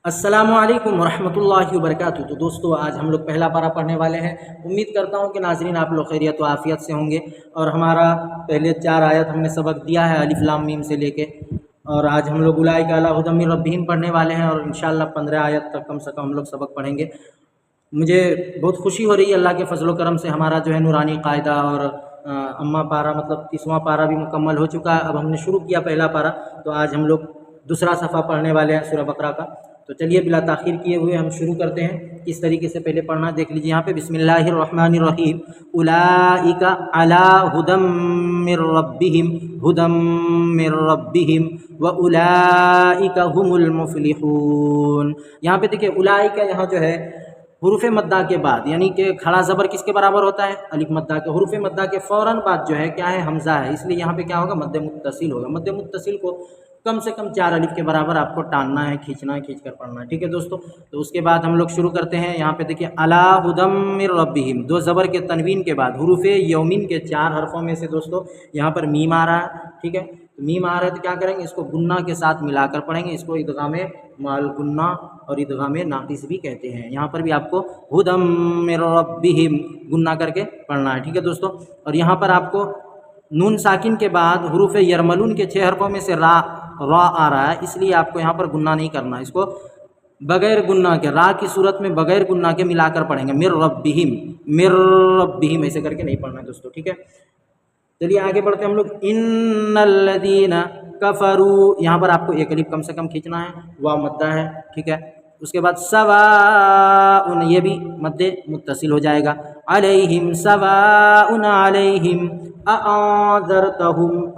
अस्सलामुअलैकुम वरहमतुल्लाहि वबरकातुहू। तो दोस्तों, आज हम लोग पहला पारा पढ़ने वाले हैं। उम्मीद करता हूं कि नाज़रीन आप लोग खैरियत व आफ़ियत से होंगे। और हमारा पहले 4 आयत हमने सबक दिया है अलिफ लाम मीम से लेके, और आज हम लोग उलाइका अला हुदम मिन रब्बिहिम पढ़ने वाले हैं और इंशाअल्लाह 15 आयत तक कम से कम हम लोग सबक पढ़ेंगे। मुझे बहुत खुशी हो रही है अल्लाह के फजल व करम से, हमारा जो है नूरानी कायदा और अम्मा पारा मतलब 30वां पारा भी मुकम्मल हो चुका है। अब हमने शुरू किया पहला पारा, तो आज हम लोग दूसरा सफ़ा पढ़ने वाले हैं सूरह बकरा का। तो चलिए बिला ताख़ीर किए हुए हम शुरू करते हैं। किस तरीके से पहले पढ़ना देख लीजिए यहाँ पे। बिस्मिल्लाहिर्रहमानिर्रहीम। उलाइका अला हुदम मिर रब्बिहिम हुदम मिर रब्बिहिम व उलाइका हुमुल मुफलिहून। यहाँ पे देखिए उलाइका, यहाँ जो है हुरूफ मद्दा के बाद, यानी कि खड़ा ज़बर किसके बराबर होता है? अलिफ मद्दा के। हुरूफ मद्दा के फ़ौरन बाद जो है क्या है? हमज़ा है, इसलिए यहाँ पे क्या होगा? मद्दे मुत्तसिल होगा। मद्दे मुत्तसिल को कम से कम 4 अलिफ के बराबर आपको टानना है, खींचना है, खींच कर पढ़ना है। ठीक है दोस्तों, तो उसके बाद हम लोग शुरू करते हैं। यहाँ पे देखिए अला हुदम मिर रब्बिहिम, 2 ज़बर के तनवीन के बाद हुरूफ यौमिन के 4 हरफों में से दोस्तों यहाँ पर मीम आ रहा है। ठीक है, तो मीम आ रहा है तो क्या करेंगे? इसको गुन्ना के साथ मिलाकर पढ़ेंगे। इसको इदगामे माल गुन्ना और इदगामे नाकिस भी कहते हैं। यहाँ पर भी आपको हुदम मिर रब्बिहिम गुन्ना करके पढ़ना है। ठीक है दोस्तों, और यहाँ पर आपको नून साकिन के बाद हुरूफ यरमलून के 6 हरफों में से रा आ रहा है, इसलिए आपको यहाँ पर गुन्ना नहीं करना है। इसको बगैर गुन्ना के, रा की सूरत में बगैर गुन्ना के मिलाकर पढ़ेंगे। मिर रब्बिहिम ऐसे करके नहीं पढ़ना है दोस्तों। ठीक है, चलिए आगे बढ़ते हैं हम लोग। इन्नल्लज़ीना कफ़रू, यहाँ पर आपको एक अलिफ कम से कम खींचना है, वाव मद्दा है। ठीक है, उसके बाद सवाउन, ये भी मद्दे मुत्तसिल हो जाएगा। अलैहिम सवाउन अलैहिम अअज़रतहुम,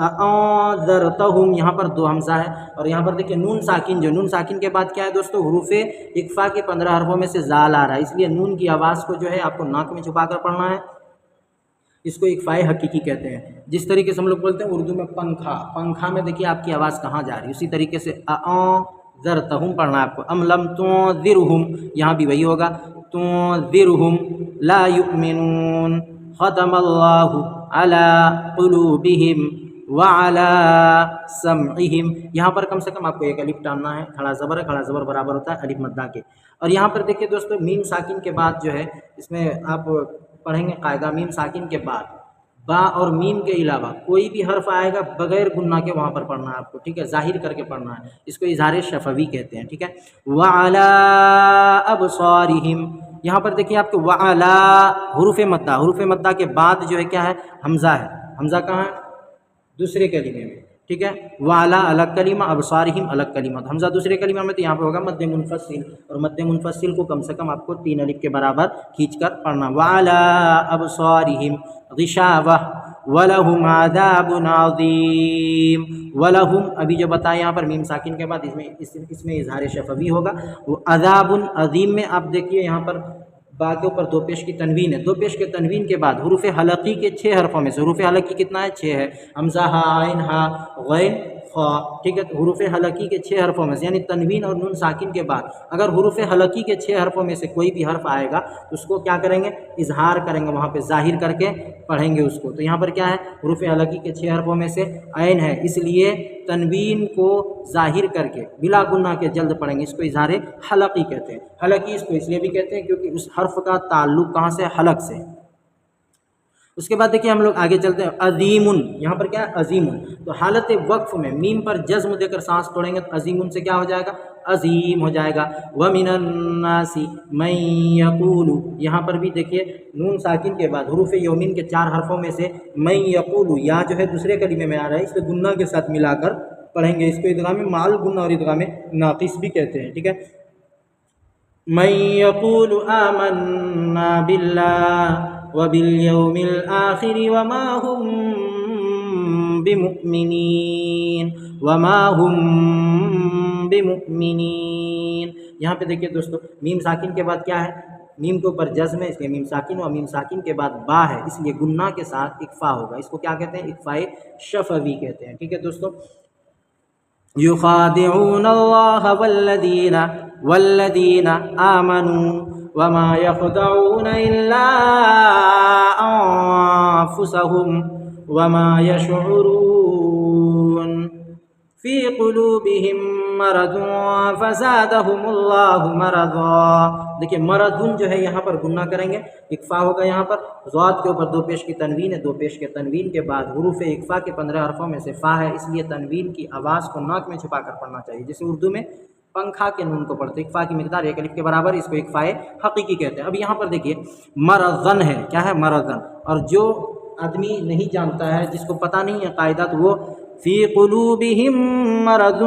यहाँ पर 2 हमज़ा है। और यहाँ पर देखिए नून साकिन, जो नून साकिन के बाद क्या है दोस्तों? हुरूफ़े इक्फ़ा के 15 हरफों में से ज़ाल आ रहा है, इसलिए नून की आवाज़ को जो है आपको नाक में छुपा कर पढ़ना है। इसको इक्फ़ाए हकीकी कहते हैं। जिस तरीके से हम लोग बोलते हैं उर्दू में पंखा, पंखा में देखिए आपकी आवाज़ कहाँ जा रही है, उसी तरीके से अअज़रतहुम पढ़ना है आपको। अम लम तुंज़िरहुम, यहाँ भी वही होगा, तुंज़िरहुम ला युमिनून ख़तमल्लाहु अला क़ुलूबिहिम व अला समइहिम। यहाँ पर कम से कम आपको एक अलिफ टानना है। खड़ा ज़बर है, खड़ा ज़बर बराबर होता है अलिफ मद्दा के। और यहाँ पर देखिए दोस्तों मीम साकिन के बाद जो है इसमें आप पढ़ेंगे कायदा। मीम साकिन के बाद बा और मीम के अलावा कोई भी हर्फ आएगा बगैर गुन्ना के वहाँ पर पढ़ना है आपको। ठीक है, ज़ाहिर करके पढ़ना है। इसको इज़हार शफ़वी कहते हैं। ठीक है, वअला अबसारिहिम, यहाँ पर देखिए आपको वअला हुरूफ़ मद्दा, हुरूफ़ मद्दा के बाद जो है क्या है? हमज़ा है। हमज़ा कहाँ है? दूसरे कलीमे में। ठीक है, वाला अलग कलीमा, अबसारिहिम अलग कलीमा। तो हमज़ा दूसरे कलीमा में, तो यहाँ पे होगा मद्दे मुनफ़सिल, और मद्दे मुनफ़सिल को कम से कम आपको 3 अलिफ के बराबर खींचकर पढ़ना। वाला अबसारिहिम गिशावह वलहुम आज़ाबुन अज़ीम। वलहुम अभी जो बताया यहाँ पर मीम साकिन के बाद इसमें इज़हार शफ़वी होगा। वो अज़ाबुन अज़ीम में आप देखिए यहाँ पर बा के ऊपर 2 पेश की तनवीन है। 2 पेश के तनवीन के बाद हुरूफ़ हलकी के 6 हरफों में से, हुरूफ़ हलकी कितना है? 6 है। हमज़ा हा आइन हा गैन खा। ठीक है, तो हुरूफ़ हलकी के 6 हरफों में से, यानी तनवीन और नून साकिन के बाद अगर हुरूफ़ हलकी के 6 हरफों में से कोई भी हर्फ आएगा तो उसको क्या करेंगे? इजहार करेंगे, वहाँ पे ज़ाहिर करके पढ़ेंगे उसको। तो यहाँ पर क्या है? हुरूफ़ हलकी के 6 हरफों में से ऐन है, इसलिए तनवीन को ज़ाहिर करके बिला गुन्ना के जल्द पढ़ेंगे। इसको इज़हार हलकी कहते हैं। हलकी इसको इसलिए भी कहते हैं क्योंकि उस हर्फ का ताल्लुक़ कहाँ से? हलक से। उसके बाद देखिए हम लोग आगे चलते हैं। अज़ीमुन, यहाँ पर क्या है? अज़ीमुन। तो हालत वक्फ में मीम पर जज़्म देकर सांस तोड़ेंगे तो अज़ीमुन से क्या हो जाएगा? अज़ीम हो जाएगा। व मिनन्नासी मन यक़ूलु, यहाँ पर भी देखिए नून साकिन के बाद हुरूफ़ यौमिन के 4 हरफों में से मन यक़ूलु, या जो है दूसरे कलीमे में आ रहा है, इसको गुन्ना के साथ मिलाकर पढ़ेंगे। इसको इदगामे माल गुन्ना और इदगामे नाक़िस भी कहते हैं। ठीक है, मन यक़ूलु आमन्ना बिल्लाह व बिल यौमिल आखिर वमा हुम बिमुमिनीन। यहाँ पे देखिए दोस्तों मीम साकिन के बाद क्या है? मीम के ऊपर जज़्म है, इसलिए मीम साकिन, और मीम साकिन के बाद बा है, इसलिए गुन्ना के साथ इक्फ़ा होगा। इसको क्या कहते हैं? इक्फ़ाए शफ़वी कहते हैं। ठीक है दोस्तों, युखादिऊन अल्लाह वल्लदीना आमनू वमा यख़दऊन इल्ला अन्फुसहुम वमा यशऊरून। فی قلوبہم مرض فزادہم اللہ مرضا۔ دیکھیں مرضن جو ہے یہاں پر گننا کریں گے، اکفا ہوگا یہاں پر، ضاد کے اوپر دو پیش کی تنوین ہے، دو پیش کے تنوین کے بعد حروف اکفا کے 15 حرفوں میں سے فا ہے، اس لیے تنوین کی آواز کو ناک میں چھپا کر پڑھنا چاہیے، جیسے اردو میں پنکھا کے نون کو پڑھتے، اکفا کی مقدار ایک الف کے برابر، اس کو اکفائے حقیقی کہتے ہیں۔ اب یہاں پر دیکھیے مرضن ہے، کیا ہے مرضن، اور جو آدمی نہیں جانتا ہے، جس کو پتہ نہیں ہے قاعدہ، تو وہ فی قلوبہم مرض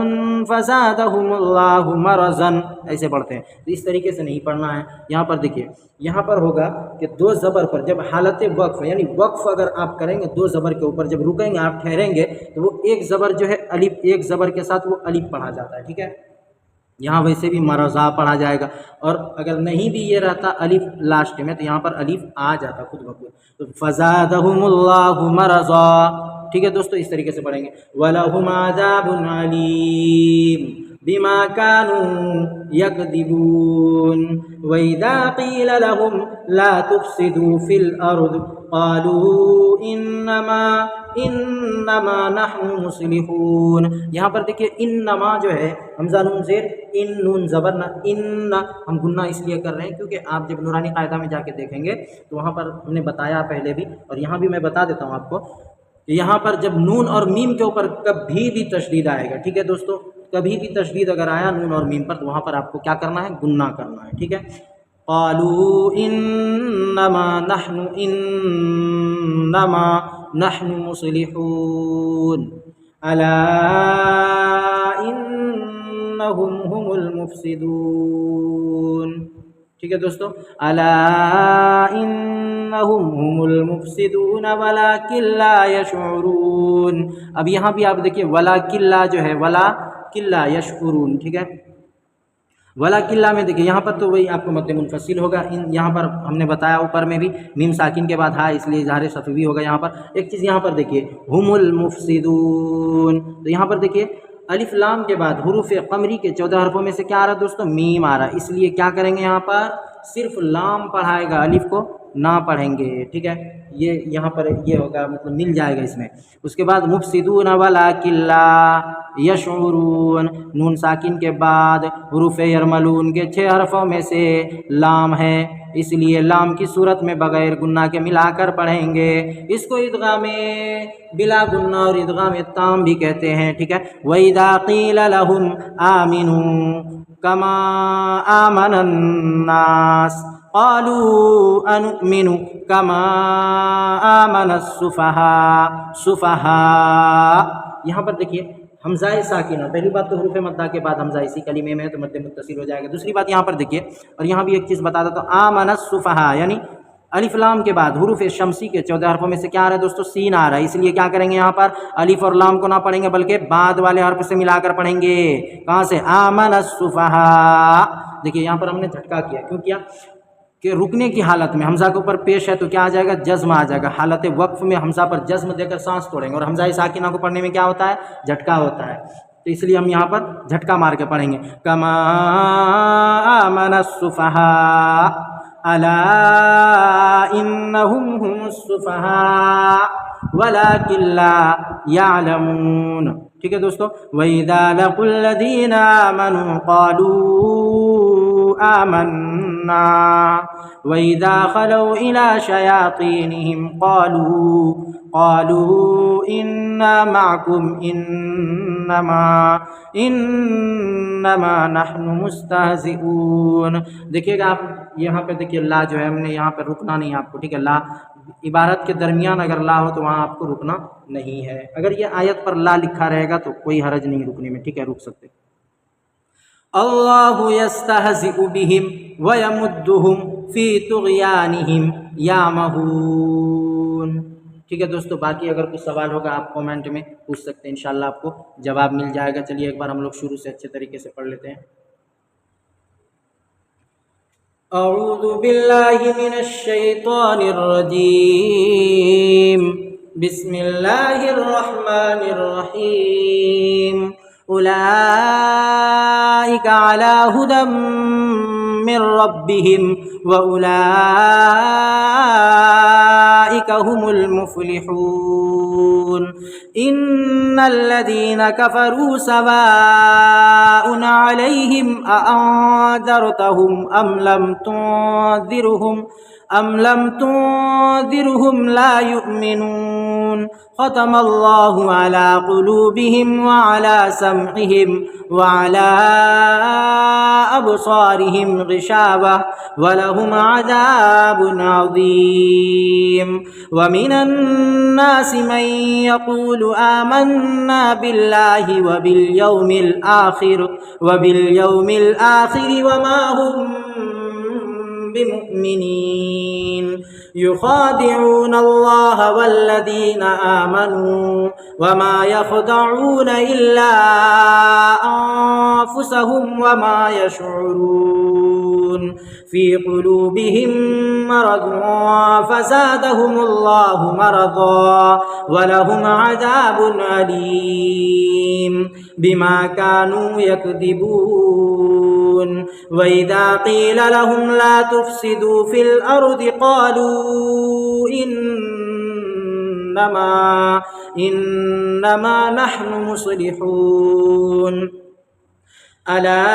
فزادہم اللہ مرضا ایسے پڑھتے ہیں، تو اس طریقے سے نہیں پڑھنا ہے۔ یہاں پر دیکھیے یہاں پر ہوگا کہ دو زبر پر جب حالت وقف یعنی وقف اگر آپ کریں گے دو زبر کے اوپر، جب رکیں گے آپ ٹھہریں گے تو وہ ایک زبر جو ہے الف، ایک زبر کے ساتھ وہ الف پڑھا جاتا ہے، ٹھیک ہے۔ یہاں ویسے بھی مرضا پڑھا جائے گا، اور اگر نہیں بھی یہ رہتا الف لاسٹ میں تو یہاں پر الف آ جاتا خود بخود، تو فزادہم اللہ مرضا، ٹھیک ہے دوستو، اس طریقے سے پڑھیں گے۔ وَلَهُمْ عَذَابٌ عَلِيمٌ بِمَا كَانُوا يَكْذِبُونَ وَإِذَا قِيلَ لَهُمْ لَا تُفْسِدُوا فِي الْأَرْضِ قَالُوا انما نحن مصلحون۔ یہاں پر دیکھیے انما جو ہے حمزہ نون زیر، ان نون زبر نہ، ان ہم گننا اس لیے کر رہے ہیں کیونکہ آپ جب نورانی قاعدہ میں جا کے دیکھیں گے تو وہاں پر ہم نے بتایا پہلے بھی، اور یہاں بھی میں بتا دیتا ہوں آپ کو، یہاں پر جب نون اور میم کے اوپر کبھی بھی تشدید آئے گا، ٹھیک ہے دوستو، کبھی بھی تشدید اگر آیا نون اور میم پر تو وہاں پر آپ کو کیا کرنا ہے، گننا کرنا ہے، ٹھیک ہے۔ قالوا انما نحن مصلحون الا انهم هم المفسدون، ٹھیک ہے دوستو، الا انهم هم المفسدون ولكن لا يشعرون۔ اب یہاں بھی آپ دیکھیے ولكن لا جو ہے ولكن لا يشعرون، ٹھیک ہے۔ ولا قلہ میں دیکھیے یہاں پر تو وہی آپ کو مد منفصل ہوگا، یہاں پر ہم نے بتایا اوپر میں بھی میم ساکن کے بعد ہاں، اس لیے اظہار شفوی ہوگا یہاں پر۔ ایک چیز یہاں پر دیکھیے ہم المفسدون، تو یہاں پر دیکھیے الف لام کے بعد حروف قمری کے 14 حرفوں میں سے کیا آ رہا ہے دوستو، میم آ رہا ہے، اس لیے کیا کریں گے یہاں پر صرف لام پڑھائے گا، الف کو نہ پڑھیں گے، ٹھیک ہے، یہ یہاں پر یہ ہوگا، مطلب مل جائے گا اس میں۔ اس کے بعد مفسدون ولکن لا یشعرون، نون ساکن کے بعد حروف یرملون کے 6 حرفوں میں سے لام ہے، اس لیے لام کی صورت میں بغیر گنہ کے ملا کر پڑھیں گے، اس کو ادغام بلا گنہ اور ادغام تام بھی کہتے ہیں، ٹھیک ہے۔ وَإِذَا قِيلَ لَهُمْ آمِنُوا كَمَا آمَنَ النَّاسُ قَالُوا أَنُؤْمِنُ كَمَا آمَنَ السُّفَهَاءُ۔ یہاں پر دیکھیے حمزہ ساکنہ، پہلی بات تو حروف مدہ کے بعد حمزہ اسی کلمے میں ہے تو مد متصل ہو جائے گا۔ دوسری بات یہاں پر دیکھیے، اور یہاں بھی ایک چیز بتا دیتا ہوں، آمن السفہاء یعنی الف لام کے بعد حروف شمسی کے 14 حرفوں میں سے کیا آ رہا ہے دوستو، سین آ رہا ہے، اس لیے کیا کریں گے یہاں پر الف اور لام کو نہ پڑھیں گے بلکہ بعد والے حرف سے ملا کر پڑھیں گے، کہاں سے، آمن السفہاء۔ دیکھیے یہاں پر ہم نے جھٹکا کیا، کیوں کیا کہ رکنے کی حالت میں حمزہ کے اوپر پیش ہے تو کیا آ جائے گا، جزم آ جائے گا، حالت وقف میں حمزہ پر جزم دے کر سانس توڑیں گے، اور حمزہ ساکنہ کو پڑھنے میں کیا ہوتا ہے، جھٹکا ہوتا ہے، تو اس لیے ہم یہاں پر جھٹکا مار کے پڑھیں گے، کما آمن السفہاء الا انہم هم السفہاء ولکن لا یعلمون، ٹھیک ہے دوستو۔ وَإِذَا لَقُوا الَّذِينَ آمَنُوا قَالُوا آمَنَّا وَإِذَا خَلَوْا إِلَى شَيَاطِينِهِمْ قَالُوا إِنَّا مَعَكُمْ إِنَّمَا نَحْنُ مُسْتَهْزِئُونَ۔ دیکھیے گا آپ یہاں پہ دیکھیے لا جو ہے ہم نے یہاں پہ رکنا نہیں آپ کو، ٹھیک ہے، لا عبارت کے درمیان اگر لا ہو تو وہاں آپ کو رکنا نہیں ہے، اگر یہ آیت پر لا لکھا رہے گا تو کوئی حرج نہیں رکنے میں، ٹھیک ہے، رک سکتے۔ اللہ یستہزئ بہم ویمدہم فی طغیانہم یعمہون، ٹھیک ہے دوستو۔ باقی اگر کچھ سوال ہوگا آپ کومنٹ میں پوچھ سکتے ہیں، انشاءاللہ آپ کو جواب مل جائے گا۔ چلیے ایک بار ہم لوگ شروع سے اچھے طریقے سے پڑھ لیتے ہیں۔ اعوذ باللہ من الشیطان الرجیم، بسم اللہ الرحمن الرحیم، اولئک علی ھدی من ربہم واولئک أولئك هم المفلحون إن الذين كفروا سواء عليهم أأنذرتهم أم لم تنذرهم لا يؤمنون ختم الله على قلوبهم وعلى سمعهم وعلى أبصارهم غشاوة ولهم عذاب عظيم ومن الناس من يقول آمنا بالله وباليوم الآخر وما هم بمؤمنين يخادعون الله والذين آمنوا وما يخدعون إلا أنفسهم وما يشعرون في قلوبهم مرض فزادهم الله مرضا ولهم عذاب أليم بما كانوا يكذبون وإذا قيل لهم لا تفسدوا في الأرض قالوا إنما نحن مصلحون ألا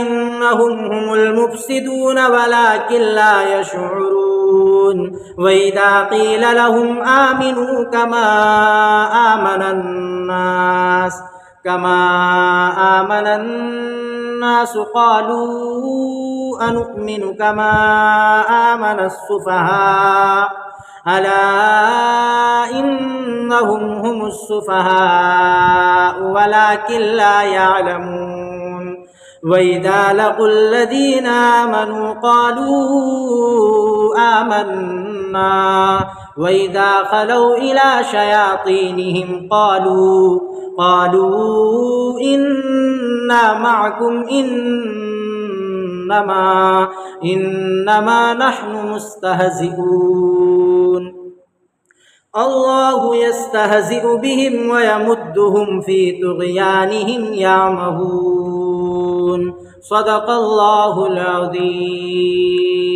إنهم هم المفسدون ولكن لا يشعرون وإذا قيل لهم آمنوا كما آمن الناس قالوا أنؤمن كما آمن السفهاء ألا إنهم هم السفهاء ولكن لا يعلمون وإذا لقوا الذين آمنوا قالوا آمنا وإذا خلوا إلى شياطينهم قالوا إنا معكم إنما نحن مستهزئون الله يستهزئ بهم ويمدهم في طغيانهم يعمهون صدق الله العظيم.